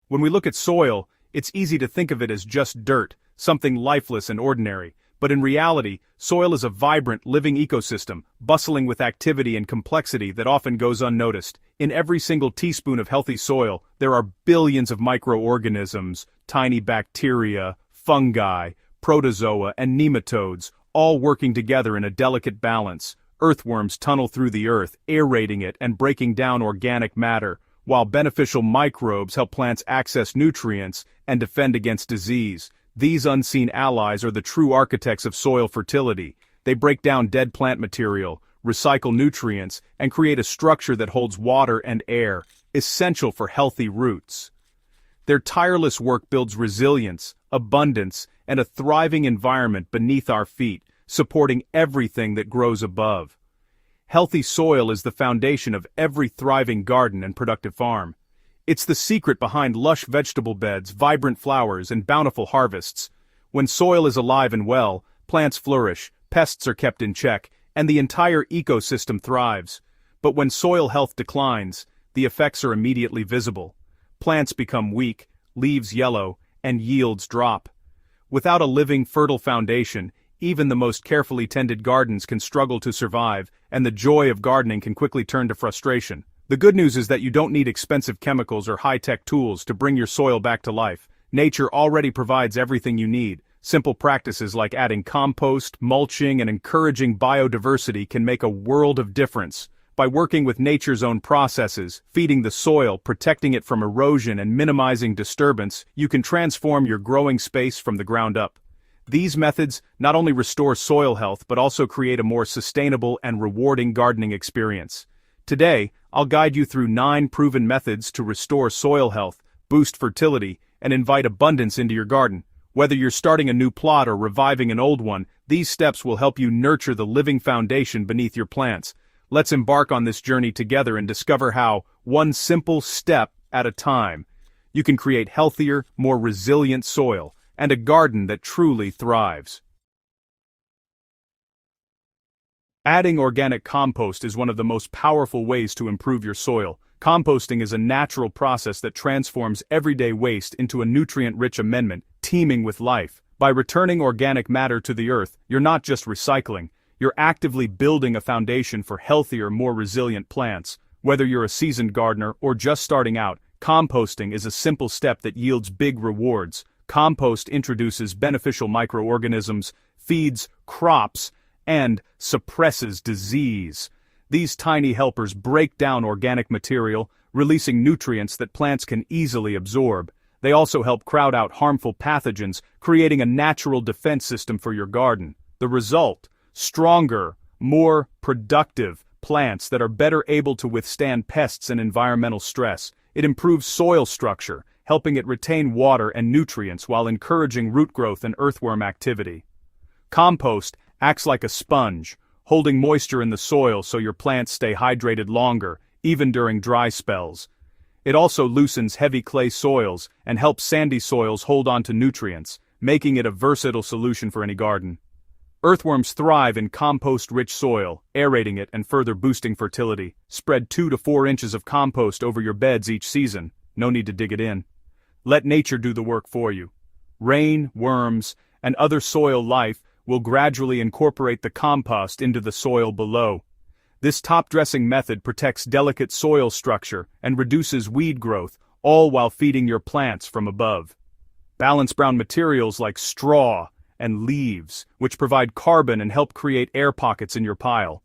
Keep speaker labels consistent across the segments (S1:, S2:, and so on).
S1: When we look at soil, it's easy to think of it as just dirt, something lifeless and ordinary. But in reality, soil is a vibrant, living ecosystem, bustling with activity and complexity that often goes unnoticed. In every single teaspoon of healthy soil, there are billions of microorganisms, tiny bacteria, fungi, protozoa, and nematodes, all working together in a delicate balance. Earthworms tunnel through the earth, aerating it and breaking down organic matter, while beneficial microbes help plants access nutrients and defend against disease. These unseen allies are the true architects of soil fertility. They break down dead plant material, recycle nutrients, and create a structure that holds water and air, essential for healthy roots. Their tireless work builds resilience, abundance, and a thriving environment beneath our feet, supporting everything that grows above. Healthy soil is the foundation of every thriving garden and productive farm. It's the secret behind lush vegetable beds, vibrant flowers, and bountiful harvests. When soil is alive and well, plants flourish, pests are kept in check, and the entire ecosystem thrives. But when soil health declines, the effects are immediately visible. Plants become weak, leaves yellow, and yields drop. Without a living, fertile foundation, even the most carefully tended gardens can struggle to survive, and the joy of gardening can quickly turn to frustration. The good news is that you don't need expensive chemicals or high-tech tools to bring your soil back to life. Nature already provides everything you need. Simple practices like adding compost, mulching, and encouraging biodiversity can make a world of difference. By working with nature's own processes, feeding the soil, protecting it from erosion, and minimizing disturbance, you can transform your growing space from the ground up. These methods not only restore soil health but also create a more sustainable and rewarding gardening experience. Today, I'll guide you through 9 proven methods to restore soil health, boost fertility, and invite abundance into your garden. Whether you're starting a new plot or reviving an old one, these steps will help you nurture the living foundation beneath your plants. Let's embark on this journey together and discover how, one simple step at a time, you can create healthier, more resilient soil, and a garden that truly thrives. Adding organic compost is one of the most powerful ways to improve your soil. Composting is a natural process that transforms everyday waste into a nutrient-rich amendment, teeming with life. By returning organic matter to the earth, you're not just recycling, you're actively building a foundation for healthier, more resilient plants. Whether you're a seasoned gardener or just starting out, composting is a simple step that yields big rewards. Compost introduces beneficial microorganisms, feeds crops, and suppresses disease. These tiny helpers break down organic material, releasing nutrients that plants can easily absorb. They also help crowd out harmful pathogens, creating a natural defense system for your garden. The result: stronger, more productive plants that are better able to withstand pests and environmental stress. It improves soil structure, helping it retain water and nutrients while encouraging root growth and earthworm activity. Compost acts like a sponge, holding moisture in the soil so your plants stay hydrated longer, even during dry spells. It also loosens heavy clay soils and helps sandy soils hold on to nutrients, making it a versatile solution for any garden. Earthworms thrive in compost-rich soil, aerating it and further boosting fertility. Spread 2 to 4 inches of compost over your beds each season. No need to dig it in. Let nature do the work for you. Rain, worms, and other soil life will gradually incorporate the compost into the soil below. This top-dressing method protects delicate soil structure and reduces weed growth, all while feeding your plants from above. Balance brown materials like straw and leaves, which provide carbon and help create air pockets in your pile.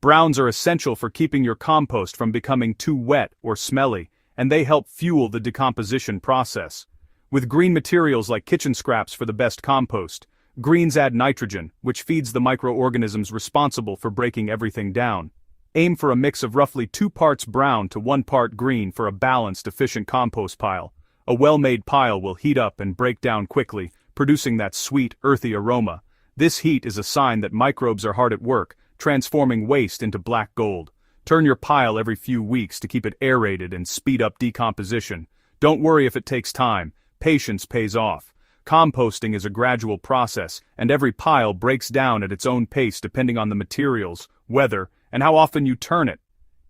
S1: Browns are essential for keeping your compost from becoming too wet or smelly, and they help fuel the decomposition process. With green materials like kitchen scraps for the best compost, greens add nitrogen, which feeds the microorganisms responsible for breaking everything down. Aim for a mix of roughly 2 parts brown to 1 part green for a balanced, efficient compost pile. A well-made pile will heat up and break down quickly, producing that sweet, earthy aroma. This heat is a sign that microbes are hard at work, transforming waste into black gold. Turn your pile every few weeks to keep it aerated and speed up decomposition. Don't worry if it takes time. Patience pays off. Composting is a gradual process, and every pile breaks down at its own pace depending on the materials, weather, and how often you turn it.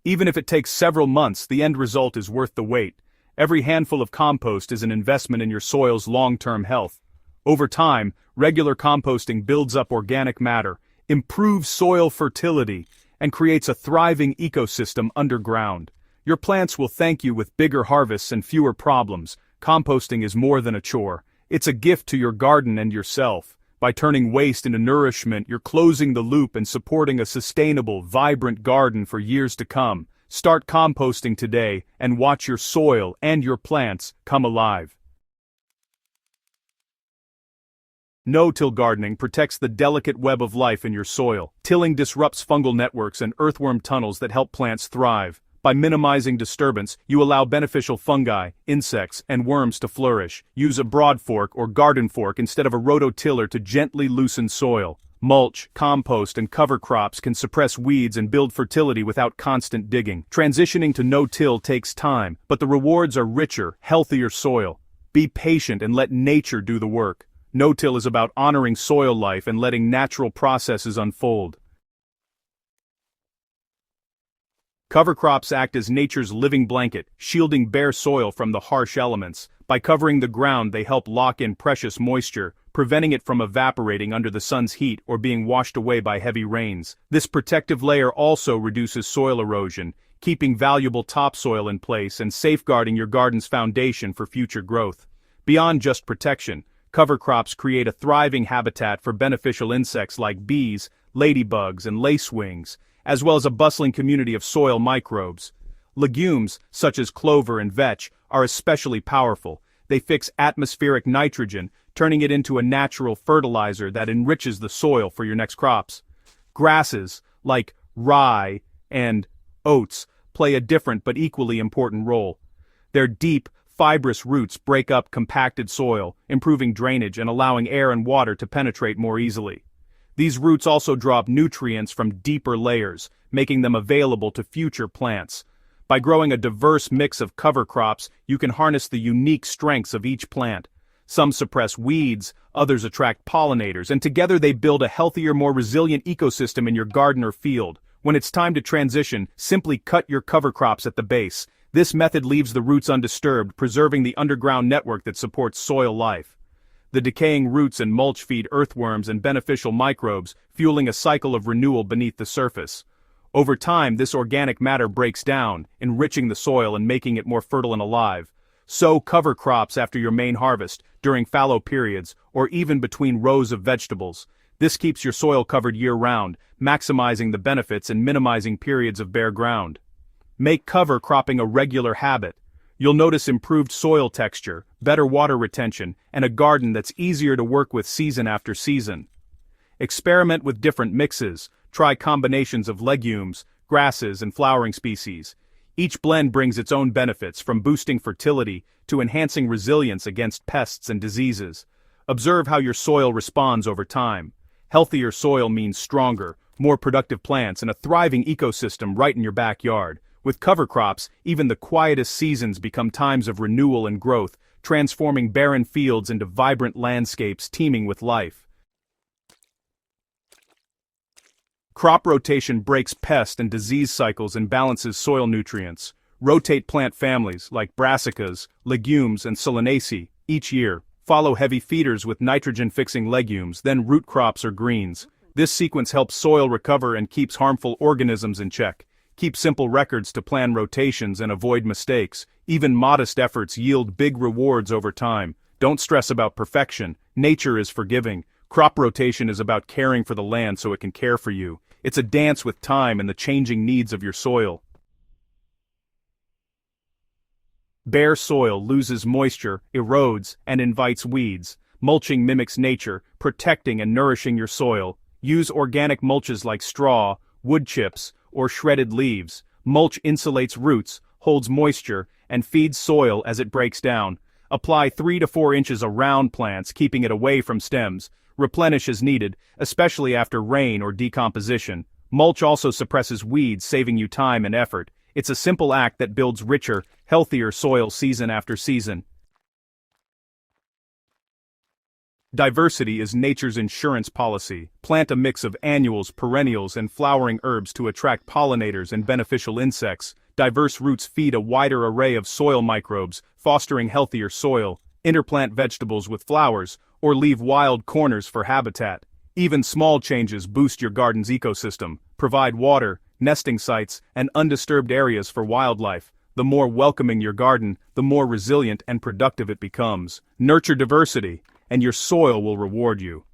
S1: Even if it takes several months, the end result is worth the wait. Every handful of compost is an investment in your soil's long-term health. Over time, regular composting builds up organic matter, improves soil fertility, and creates a thriving ecosystem underground. Your plants will thank you with bigger harvests and fewer problems. Composting is more than a chore. It's a gift to your garden and yourself. By turning waste into nourishment, you're closing the loop and supporting a sustainable, vibrant garden for years to come. Start composting today and watch your soil and your plants come alive. No-till gardening protects the delicate web of life in your soil. Tilling disrupts fungal networks and earthworm tunnels that help plants thrive. By minimizing disturbance, you allow beneficial fungi, insects, and worms to flourish. Use a broad fork or garden fork instead of a rototiller to gently loosen soil. Mulch, compost, and cover crops can suppress weeds and build fertility without constant digging. Transitioning to no-till takes time, but the rewards are richer, healthier soil. Be patient and let nature do the work. No-till is about honoring soil life and letting natural processes unfold. Cover crops act as nature's living blanket, shielding bare soil from the harsh elements. By covering the ground, they help lock in precious moisture, preventing it from evaporating under the sun's heat or being washed away by heavy rains. This protective layer also reduces soil erosion, keeping valuable topsoil in place and safeguarding your garden's foundation for future growth. Beyond just protection, cover crops create a thriving habitat for beneficial insects like bees, ladybugs, and lacewings, as well as a bustling community of soil microbes. Legumes, such as clover and vetch, are especially powerful. They fix atmospheric nitrogen, turning it into a natural fertilizer that enriches the soil for your next crops. Grasses, like rye and oats, play a different but equally important role. Their deep, fibrous roots break up compacted soil, improving drainage and allowing air and water to penetrate more easily. These roots also draw up nutrients from deeper layers, making them available to future plants. By growing a diverse mix of cover crops, you can harness the unique strengths of each plant. Some suppress weeds, others attract pollinators, and together they build a healthier, more resilient ecosystem in your garden or field. When it's time to transition, simply cut your cover crops at the base. This method leaves the roots undisturbed, preserving the underground network that supports soil life. The decaying roots and mulch feed earthworms and beneficial microbes, fueling a cycle of renewal beneath the surface. Over time, this organic matter breaks down, enriching the soil and making it more fertile and alive. Sow cover crops after your main harvest, during fallow periods, or even between rows of vegetables. This keeps your soil covered year-round, maximizing the benefits and minimizing periods of bare ground. Make cover cropping a regular habit. You'll notice improved soil texture, better water retention, and a garden that's easier to work with season after season. Experiment with different mixes. Try combinations of legumes, grasses, and flowering species. Each blend brings its own benefits, from boosting fertility to enhancing resilience against pests and diseases. Observe how your soil responds over time. Healthier soil means stronger, more productive plants, and a thriving ecosystem right in your backyard. With cover crops, even the quietest seasons become times of renewal and growth, transforming barren fields into vibrant landscapes teeming with life. Crop rotation breaks pest and disease cycles and balances soil nutrients. Rotate plant families like brassicas, legumes, and solanaceae each year. Follow heavy feeders with nitrogen-fixing legumes, then root crops or greens. This sequence helps soil recover and keeps harmful organisms in check. Keep simple records to plan rotations and avoid mistakes. Even modest efforts yield big rewards over time. Don't stress about perfection. Nature is forgiving. Crop rotation is about caring for the land so it can care for you. It's a dance with time and the changing needs of your soil. Bare soil loses moisture, erodes, and invites weeds. Mulching mimics nature, protecting and nourishing your soil. Use organic mulches like straw, wood chips, or shredded leaves. Mulch insulates roots, holds moisture, and feeds soil as it breaks down. Apply 3 to 4 inches around plants, keeping it away from stems. Replenish as needed, especially after rain or decomposition. Mulch also suppresses weeds, saving you time and effort. It's a simple act that builds richer, healthier soil season after season. Diversity is nature's insurance policy. Plant a mix of annuals, perennials, and flowering herbs to attract pollinators and beneficial insects. diverse roots feed a wider array of soil microbes, fostering healthier soil, interplant vegetables with flowers, or leave wild corners for habitat. Even small changes boost your garden's ecosystem, provide water, nesting sites, and undisturbed areas for wildlife. The more welcoming your garden, the more resilient and productive it becomes. Nurture diversity, and your soil will reward you.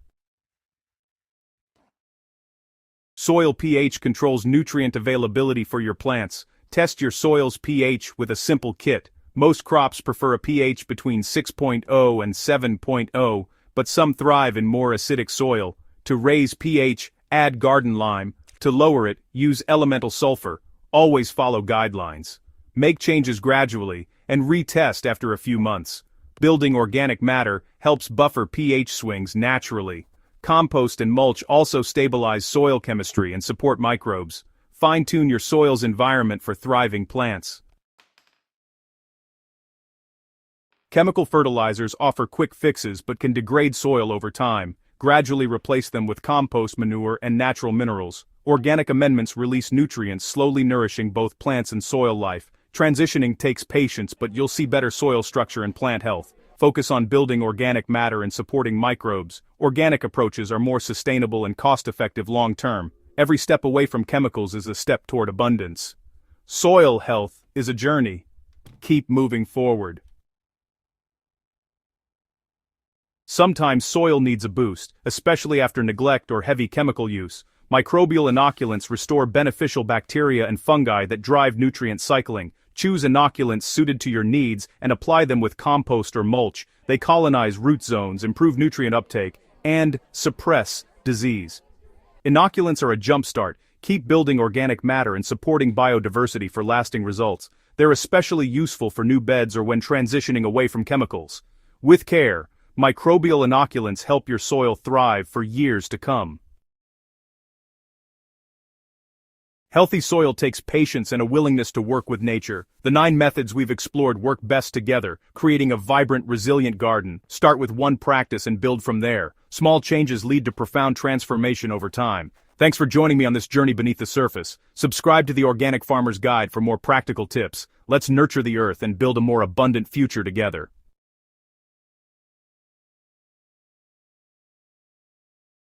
S1: Soil pH controls nutrient availability for your plants. Test your soil's pH with a simple kit. Most crops prefer a pH between 6.0 and 7.0, but some thrive in more acidic soil. To raise pH, add garden lime. To lower it, use elemental sulfur. Always follow guidelines. Make changes gradually, and retest after a few months. Building organic matter helps buffer pH swings naturally. Compost and mulch also stabilize soil chemistry and support microbes. Fine-tune your soil's environment for thriving plants. Chemical fertilizers offer quick fixes but can degrade soil over time. Gradually replace them with compost manure and natural minerals. Organic amendments release nutrients, slowly nourishing both plants and soil life. Transitioning takes patience, but you'll see better soil structure and plant health. Focus on building organic matter and supporting microbes. Organic approaches are more sustainable and cost-effective long-term. Every step away from chemicals is a step toward abundance. Soil health is a journey. Keep moving forward. Sometimes soil needs a boost, especially after neglect or heavy chemical use. Microbial inoculants restore beneficial bacteria and fungi that drive nutrient cycling. Choose inoculants suited to your needs and apply them with compost or mulch. They colonize root zones, improve nutrient uptake, and suppress disease. Inoculants are a jumpstart. Keep building organic matter and supporting biodiversity for lasting results. They're especially useful for new beds or when transitioning away from chemicals. With care, microbial inoculants help your soil thrive for years to come. Healthy soil takes patience and a willingness to work with nature. The 9 methods we've explored work best together, creating a vibrant, resilient garden. Start with one practice and build from there. Small changes lead to profound transformation over time. Thanks for joining me on this journey beneath the surface. Subscribe to the Organic Farmer's Guide for more practical tips. Let's nurture the earth and build a more abundant future together.